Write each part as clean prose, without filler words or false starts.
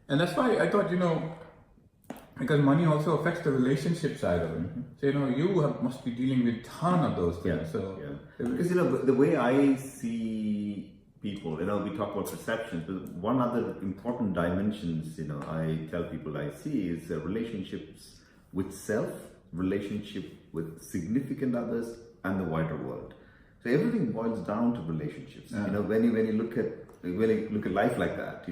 And that's why I thought, because money also affects the relationship side of it. So, must be dealing with ton of those things. Because the way I see people, we talk about perceptions, but one other important dimensions, I tell people I see is relationships with self, relationship with significant others, and the wider world. So everything boils down to relationships. When you look at life like that,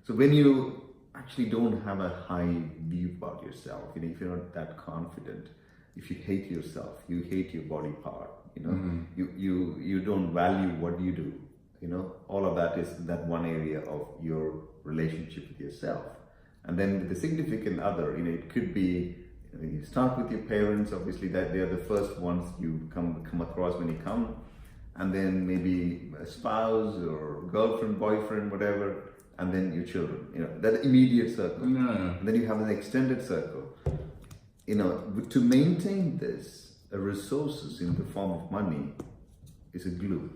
so when you actually don't have a high view about yourself, if you're not that confident, if you hate yourself, you hate your body part, you don't value what you do, all of that is that one area of your relationship with yourself. And then with the significant other, it could be, you start with your parents, obviously that they're the first ones you come across when you come, and then maybe a spouse or girlfriend, boyfriend, whatever, and then your children, that immediate circle. And then you have an extended circle. To maintain this, resources in the form of money is a glue.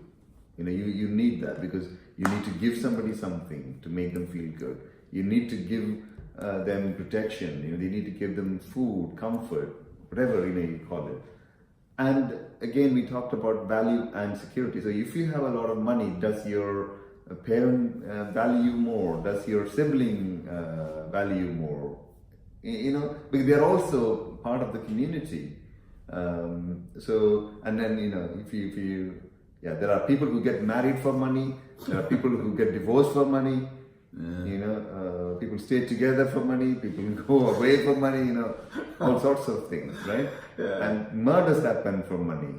You need that because you need to give somebody something to make them feel good. You need to give them protection. You need to give them food, comfort, whatever you call it. And again, we talked about value and security. So if you have a lot of money, does your parent value more? Does your sibling value more? Because they're also part of the community. And then if you there are people who get married for money. There are people who get divorced for money. People stay together for money. People go away for money. All sorts of things, right? And murders happen for money.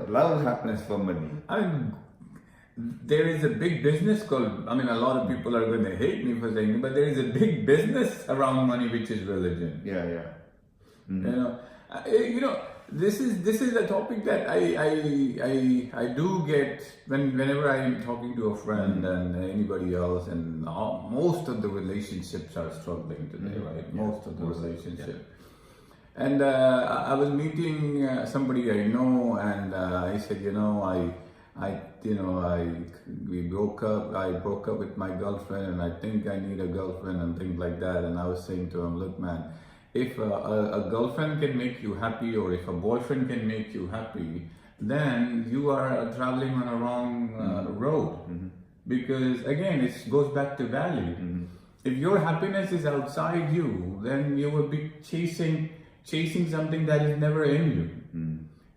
Love happens for money. There is a big business called, a lot of people are going to hate me for saying it, but there is a big business around money, which is religion. This is a topic that I do get whenever I'm talking to a friend and anybody else, and most of the relationships are struggling today, right? Most of the relationships. And I was meeting somebody I know, and I said, we broke up. I broke up with my girlfriend, and I think I need a girlfriend and things like that. And I was saying to him, look, man, if a girlfriend can make you happy, or if a boyfriend can make you happy, then you are traveling on a wrong road. Because again, it goes back to value. If your happiness is outside you, then you will be chasing something that is never in you.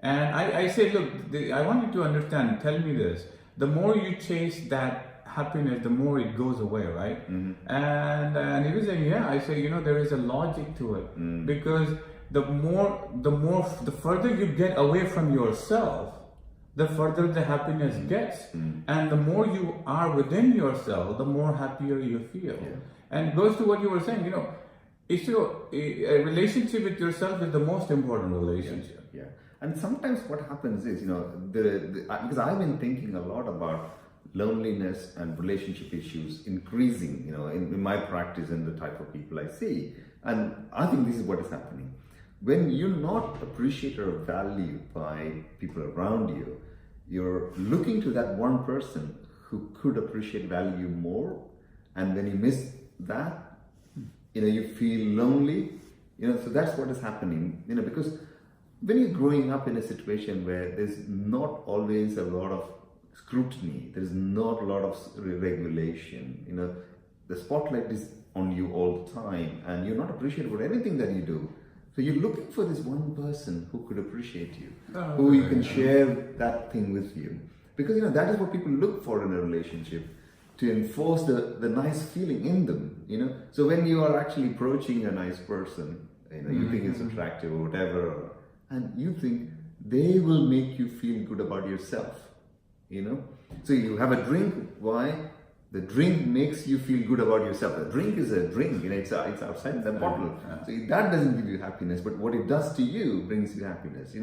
And I say, look, I want you to understand, tell me this, the more you chase that happiness, the more it goes away, right? And he was saying, I say, there is a logic to it. Because the further you get away from yourself, the further the happiness gets. And the more you are within yourself, the more happier you feel. And it goes to what you were saying, a relationship with yourself is the most important relationship. And sometimes what happens is, because I've been thinking a lot about loneliness and relationship issues increasing, in my practice and the type of people I see. And I think this is what is happening. When you're not appreciated or valued by people around you, you're looking to that one person who could appreciate, value more. And when you miss that, you feel lonely. So that's what is happening, because when you're growing up in a situation where there's not always a lot of scrutiny, there's not a lot of regulation, the spotlight is on you all the time, and you're not appreciated for anything that you do. So you're looking for this one person who could appreciate you, who you can share that thing with you. Because, that is what people look for in a relationship, to enforce the nice feeling in them, So when you are actually approaching a nice person, you think it's attractive or whatever, and you think they will make you feel good about yourself, So you have a drink. Why? The drink makes you feel good about yourself. The drink is a drink, it's outside the bottle. So that doesn't give you happiness, but what it does to you brings you happiness,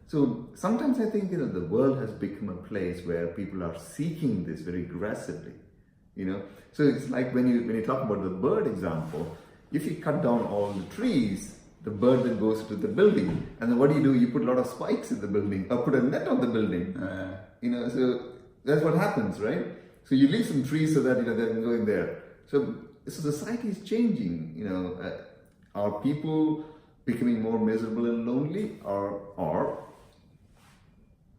So sometimes I think, the world has become a place where people are seeking this very aggressively, So it's like when you talk about the bird example, if you cut down all the trees, the bird that goes to the building, and then what do? You put a lot of spikes in the building, or put a net on the building. So that's what happens, right? So you leave some trees so that they're going there. So society is changing. Are people becoming more miserable and lonely, or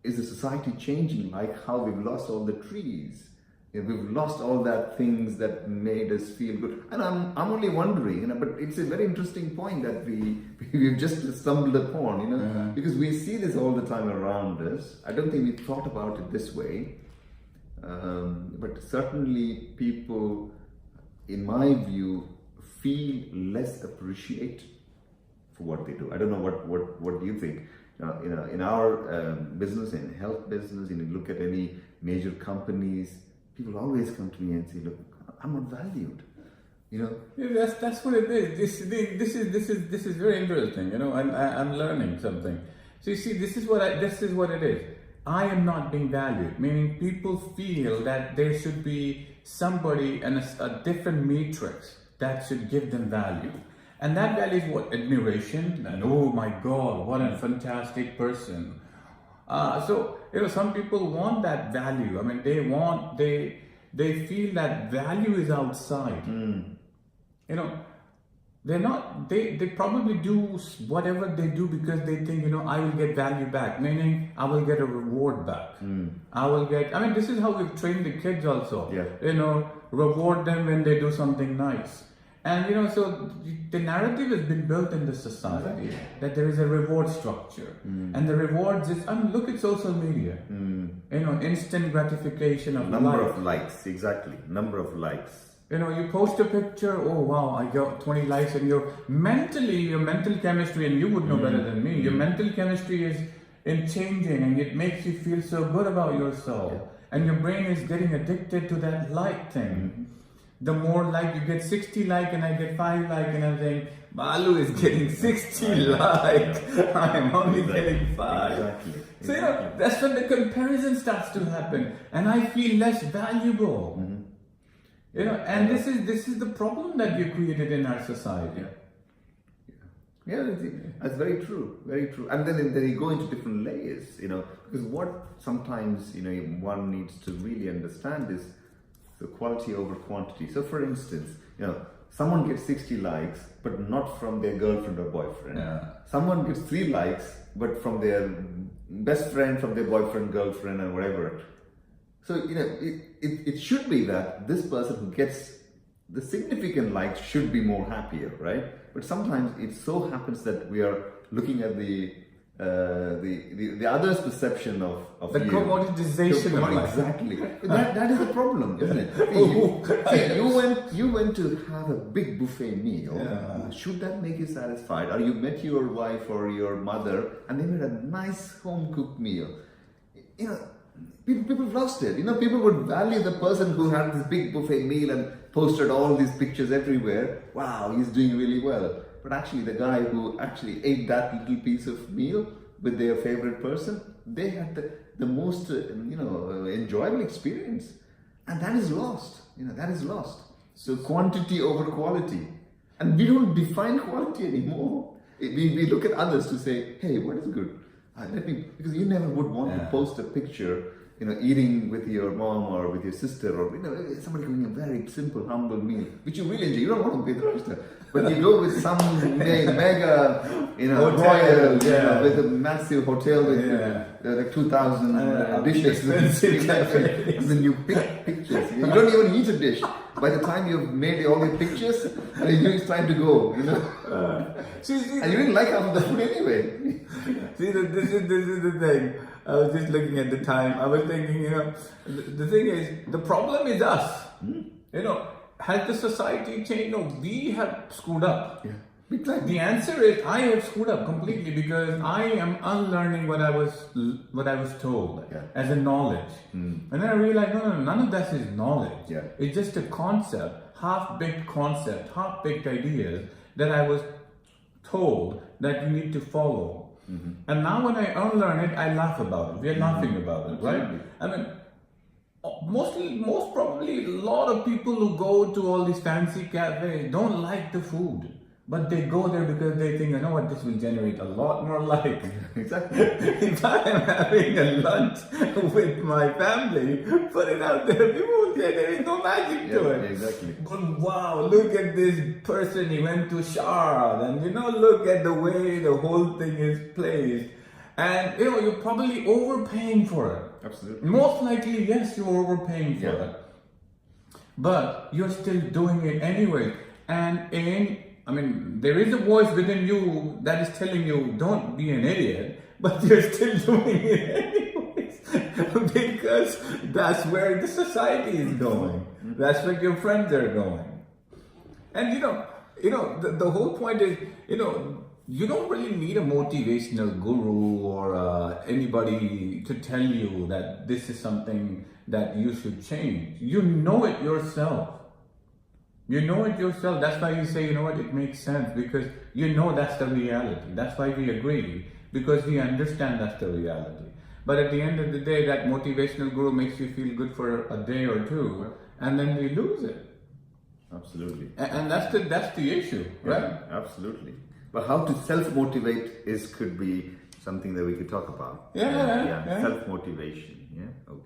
is the society changing? Like how we've lost all the trees, we've lost all that things that made us feel good. And I'm only wondering, but it's a very interesting point that we've just stumbled upon, because we see this all the time around us. I don't think we thought about it this way, but certainly people, in my view, feel less appreciated for what they do. I don't know what do you think? In our business, in health business, you look at any major companies, people always come to me and say, "Look, I'm not valued." Yeah, that's what it is. This is very interesting. I'm learning something. So you see, this is what it is. I am not being valued, meaning people feel that there should be somebody and a different matrix that should give them value. And that value is what? Admiration, and oh my God, what a fantastic person. So some people want that value. I mean, they feel that value is outside. They're not. They probably do whatever they do because they think, I will get value back, meaning I will get a reward back. I will get. I mean, this is how we've trained the kids also. Yeah. Reward them when they do something nice. And so the narrative has been built in the society that there is a reward structure, and the rewards is. Look at social media. Instant gratification of number life. of likes, exactly. Number of likes. You post a picture. Oh wow, I got 20 likes, and your mental chemistry, and you would know better than me. Your mental chemistry is in changing, and it makes you feel so good about yourself, and your brain is getting addicted to that like thing. The more like you get 60 like and I get 5 like, and I'm saying, Balu is getting 60 like, I'm only getting 5. Exactly. So that's when the comparison starts to happen, and I feel less valuable. And this is the problem that you created in our society. Yeah, that's very true, very true. And then you go into different layers, because what sometimes one needs to really understand is the quality over quantity. So, for instance, someone gets 60 likes, but not from their girlfriend or boyfriend. Yeah. Someone gets 3 likes, but from their best friend, from their boyfriend, girlfriend, and whatever. So, it should be that this person who gets the significant likes should be more happier, right? But sometimes it so happens that we are looking at the other's perception of the you. commoditization of life. Exactly. That is the problem, isn't it? You went to have a big buffet meal. Yeah. Should that make you satisfied? Or you met your wife or your mother and they made a nice home cooked meal. People have lost it. People would value the person who had this big buffet meal and posted all these pictures everywhere. Wow, he's doing really well. But actually, the guy who actually ate that little piece of meal with their favorite person, they had the most enjoyable experience, and that is lost. That is lost. So quantity over quality, and we don't define quality anymore. We look at others to say, hey, what is good? Because you never would want to post a picture, eating with your mom or with your sister or somebody cooking a very simple, humble meal, which you really enjoy. You don't want to pay the extra, but you go with some mega, royal, with a massive hotel with like 2,000 dishes, and then you pick pictures. You don't even eat a dish. By the time you've made all the pictures, it's time to go. And you didn't like half of the food anyway. See, this is the thing. I was just looking at the time. I was thinking, the thing is, the problem is us. Has the society changed? No, we have screwed up. Yeah. Exactly. The answer is I have screwed up completely because I am unlearning what I was told as a knowledge. And then I realized, no, none of that is knowledge. Yeah. It's just a concept, half-baked ideas that I was told that you need to follow. And now when I unlearn it, I laugh about it. We are laughing about it, right? I mean, most probably a lot of people who go to all these fancy cafes don't like the food. But they go there because they think, you know what, this will generate a lot more likes. Exactly. If I am having a lunch with my family, put it out there, people will say there is no magic to Yeah, it. exactly. But wow, look at this person, he went to Shard, and look at the way the whole thing is placed. And you're probably overpaying for it. Absolutely. Most likely, yes, you're overpaying for Yeah. it. But you're still doing it anyway. And there is a voice within you that is telling you, don't be an idiot, but you're still doing it anyways. Because that's where the society is going. That's where your friends are going. And the whole point is, you don't really need a motivational guru or anybody to tell you that this is something that you should change. You know it yourself. You know it yourself. That's why you say, it makes sense, because that's the reality. That's why we agree, because we understand that's the reality. But at the end of the day, that motivational guru makes you feel good for a day or two, and then we lose it. Absolutely. And that's the issue, right? Yeah, absolutely. But how to self-motivate could be something that we could talk about. Yeah. Self-motivation. Yeah. Okay.